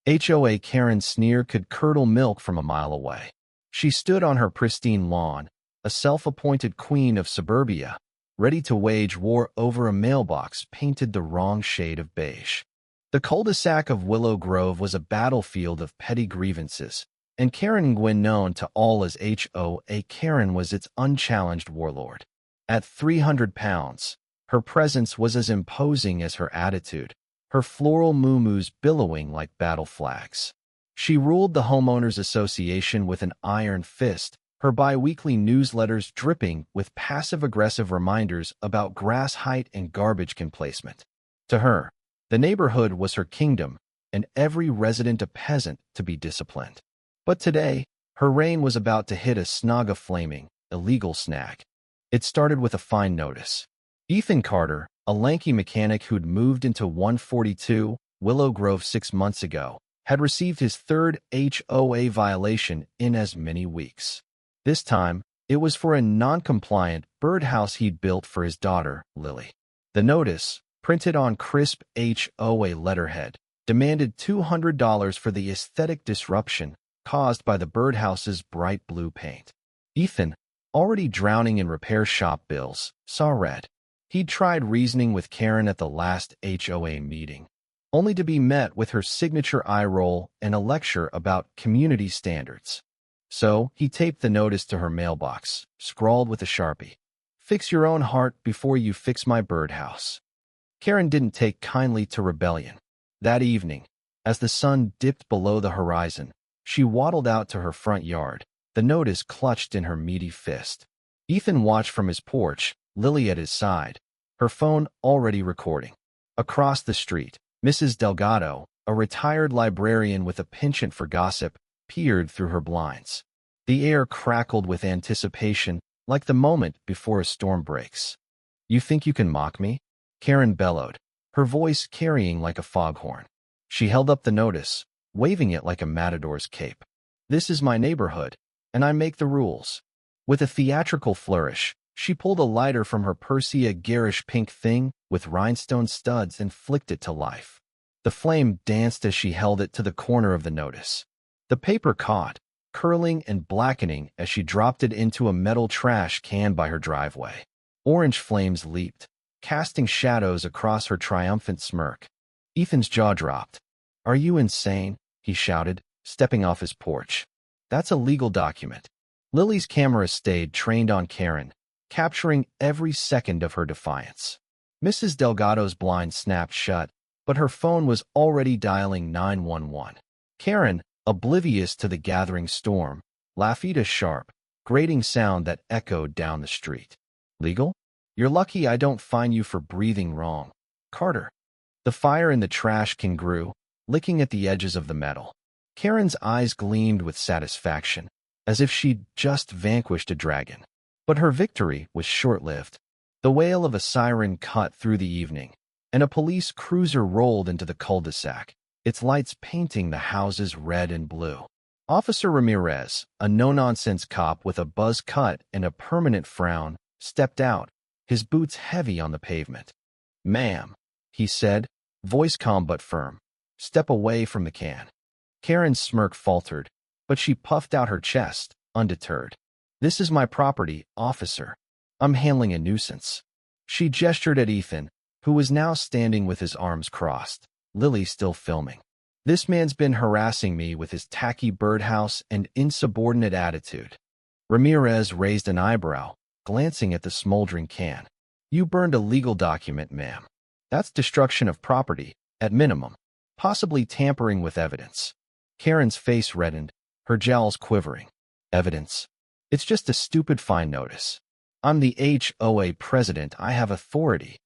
HOA Karen's sneer could curdle milk from a mile away. She stood on her pristine lawn, a self-appointed queen of suburbia, ready to wage war over a mailbox painted the wrong shade of beige. The cul-de-sac of Willow Grove was a battlefield of petty grievances, and Karen Gwynn, known to all as HOA Karen, was its unchallenged warlord. At 300 pounds, her presence was as imposing as her attitude, her floral muumuus billowing like battle flags. She ruled the Homeowners Association with an iron fist, her bi-weekly newsletters dripping with passive-aggressive reminders about grass height and garbage can placement. To her, the neighborhood was her kingdom, and every resident a peasant to be disciplined. But today, her reign was about to hit a flaming, illegal snag. It started with a fine notice. Ethan Carter, a lanky mechanic who'd moved into 142 Willow Grove 6 months ago, had received his third HOA violation in as many weeks. This time, it was for a non-compliant birdhouse he'd built for his daughter, Lily. The notice, printed on crisp HOA letterhead, demanded $200 for the aesthetic disruption caused by the birdhouse's bright blue paint. Ethan, already drowning in repair shop bills, saw red. He'd tried reasoning with Karen at the last HOA meeting, only to be met with her signature eye roll and a lecture about community standards. So he taped the notice to her mailbox, scrawled with a Sharpie. "Fix your own heart before you fix my birdhouse." Karen didn't take kindly to rebellion. That evening, as the sun dipped below the horizon, she waddled out to her front yard, the notice clutched in her meaty fist. Ethan watched from his porch, Lily at his side, her phone already recording. Across the street, Mrs. Delgado, a retired librarian with a penchant for gossip, peered through her blinds. The air crackled with anticipation, like the moment before a storm breaks. "You think you can mock me?" Karen bellowed, her voice carrying like a foghorn. She held up the notice, waving it like a matador's cape. "This is my neighborhood, and I make the rules." With a theatrical flourish, she pulled a lighter from her pursy, a garish pink thing with rhinestone studs, and flicked it to life. The flame danced as she held it to the corner of the notice. The paper caught, curling and blackening as she dropped it into a metal trash can by her driveway. Orange flames leaped, casting shadows across her triumphant smirk. Ethan's jaw dropped. "Are you insane?" he shouted, stepping off his porch. "That's a legal document." Lily's camera stayed trained on Karen, capturing every second of her defiance. Mrs. Delgado's blind snapped shut, but her phone was already dialing 911. Karen, oblivious to the gathering storm, laughed a sharp, grating sound that echoed down the street. "Legal? You're lucky I don't fine you for breathing wrong, Carter." The fire in the trash can grew, licking at the edges of the metal. Karen's eyes gleamed with satisfaction, as if she'd just vanquished a dragon. But her victory was short-lived. The wail of a siren cut through the evening, and a police cruiser rolled into the cul-de-sac, its lights painting the houses red and blue. Officer Ramirez, a no-nonsense cop with a buzz cut and a permanent frown, stepped out, his boots heavy on the pavement. "Ma'am," he said, voice calm but firm, "step away from the can." Karen's smirk faltered, but she puffed out her chest, undeterred. "This is my property, officer. I'm handling a nuisance." She gestured at Ethan, who was now standing with his arms crossed, Lily still filming. "This man's been harassing me with his tacky birdhouse and insubordinate attitude." Ramirez raised an eyebrow, glancing at the smoldering can. "You burned a legal document, ma'am. That's destruction of property, at minimum, possibly tampering with evidence." Karen's face reddened, her jowls quivering. "Evidence? It's just a stupid fine notice. I'm the HOA president. I have authority."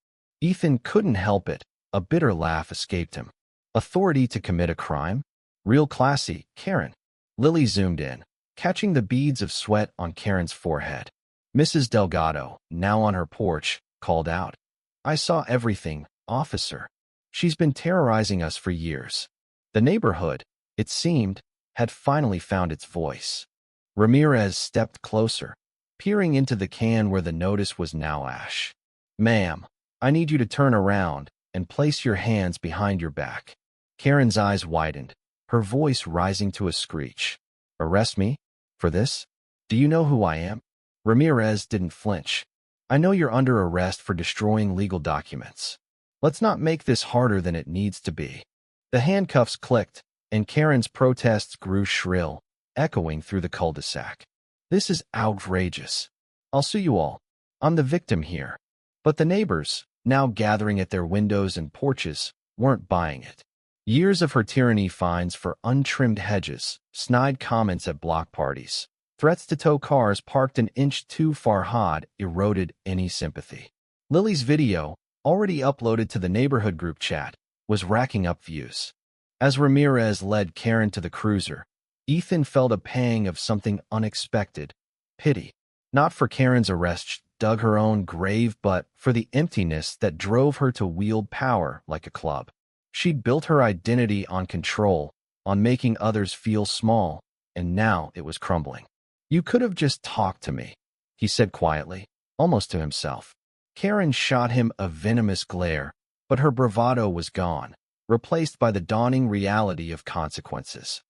Ethan couldn't help it. A bitter laugh escaped him. "Authority to commit a crime? Real classy, Karen." Lily zoomed in, catching the beads of sweat on Karen's forehead. Mrs. Delgado, now on her porch, called out, "I saw everything, officer. She's been terrorizing us for years." The neighborhood, it seemed, had finally found its voice. Ramirez stepped closer, peering into the can where the notice was now ash. "Ma'am, I need you to turn around and place your hands behind your back." Karen's eyes widened, her voice rising to a screech. "Arrest me? For this? Do you know who I am?" Ramirez didn't flinch. "I know you're under arrest for destroying legal documents. Let's not make this harder than it needs to be." The handcuffs clicked, and Karen's protests grew shrill, echoing through the cul-de-sac. "This is outrageous. I'll sue you all. I'm the victim here." But the neighbors, now gathering at their windows and porches, weren't buying it. Years of her tyranny, fines for untrimmed hedges, snide comments at block parties, threats to tow cars parked an inch too far had eroded any sympathy. Lily's video, already uploaded to the neighborhood group chat, was racking up views. As Ramirez led Karen to the cruiser, Ethan felt a pang of something unexpected: pity. Not for Karen's arrest, she dug her own grave, but for the emptiness that drove her to wield power like a club. She'd built her identity on control, on making others feel small, and now it was crumbling. "You could have just talked to me," he said quietly, almost to himself. Karen shot him a venomous glare, but her bravado was gone, replaced by the dawning reality of consequences.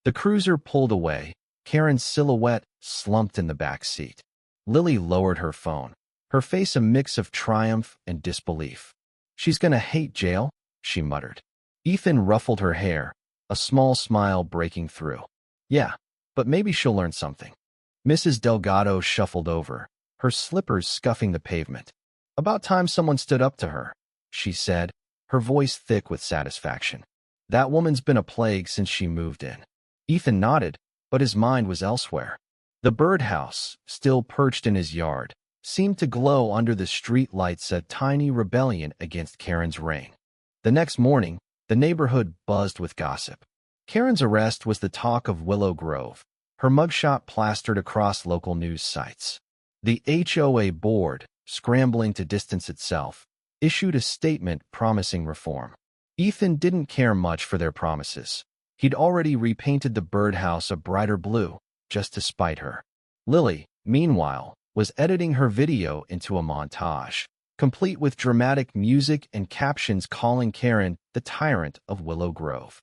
The cruiser pulled away, Karen's silhouette slumped in the back seat. Lily lowered her phone, her face a mix of triumph and disbelief. "She's gonna hate jail," she muttered. Ethan ruffled her hair, a small smile breaking through. "Yeah, but maybe she'll learn something." Mrs. Delgado shuffled over, her slippers scuffing the pavement. "About time someone stood up to her," she said, her voice thick with satisfaction. "That woman's been a plague since she moved in." Ethan nodded, but his mind was elsewhere. The birdhouse, still perched in his yard, seemed to glow under the street lights, a tiny rebellion against Karen's reign. The next morning, the neighborhood buzzed with gossip. Karen's arrest was the talk of Willow Grove, her mugshot plastered across local news sites. The HOA board, scrambling to distance itself, issued a statement promising reform. Ethan didn't care much for their promises. He'd already repainted the birdhouse a brighter blue, just to spite her. Lily, meanwhile, was editing her video into a montage, complete with dramatic music and captions calling Karen the tyrant of Willow Grove.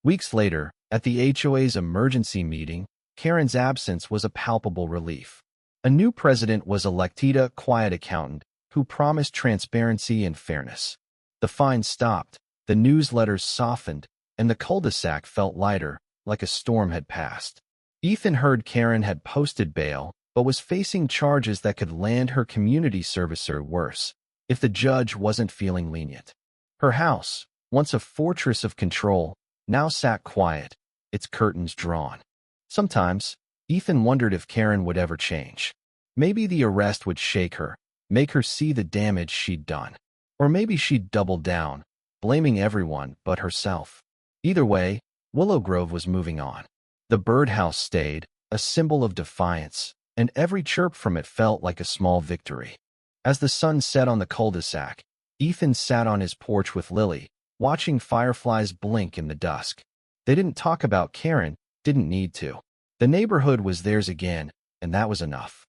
Weeks later, at the HOA's emergency meeting, Karen's absence was a palpable relief. A new president was elected, a quiet accountant who promised transparency and fairness. The fines stopped, the newsletters softened, and the cul-de-sac felt lighter, like a storm had passed. Ethan heard Karen had posted bail, but was facing charges that could land her community servicer worse if the judge wasn't feeling lenient. Her house, once a fortress of control, now sat quiet, its curtains drawn. Sometimes, Ethan wondered if Karen would ever change. Maybe the arrest would shake her, make her see the damage she'd done. Or maybe she'd double down, blaming everyone but herself. Either way, Willow Grove was moving on. The birdhouse stayed, a symbol of defiance, and every chirp from it felt like a small victory. As the sun set on the cul-de-sac, Ethan sat on his porch with Lily, watching fireflies blink in the dusk. They didn't talk about Karen, didn't need to. The neighborhood was theirs again, and that was enough.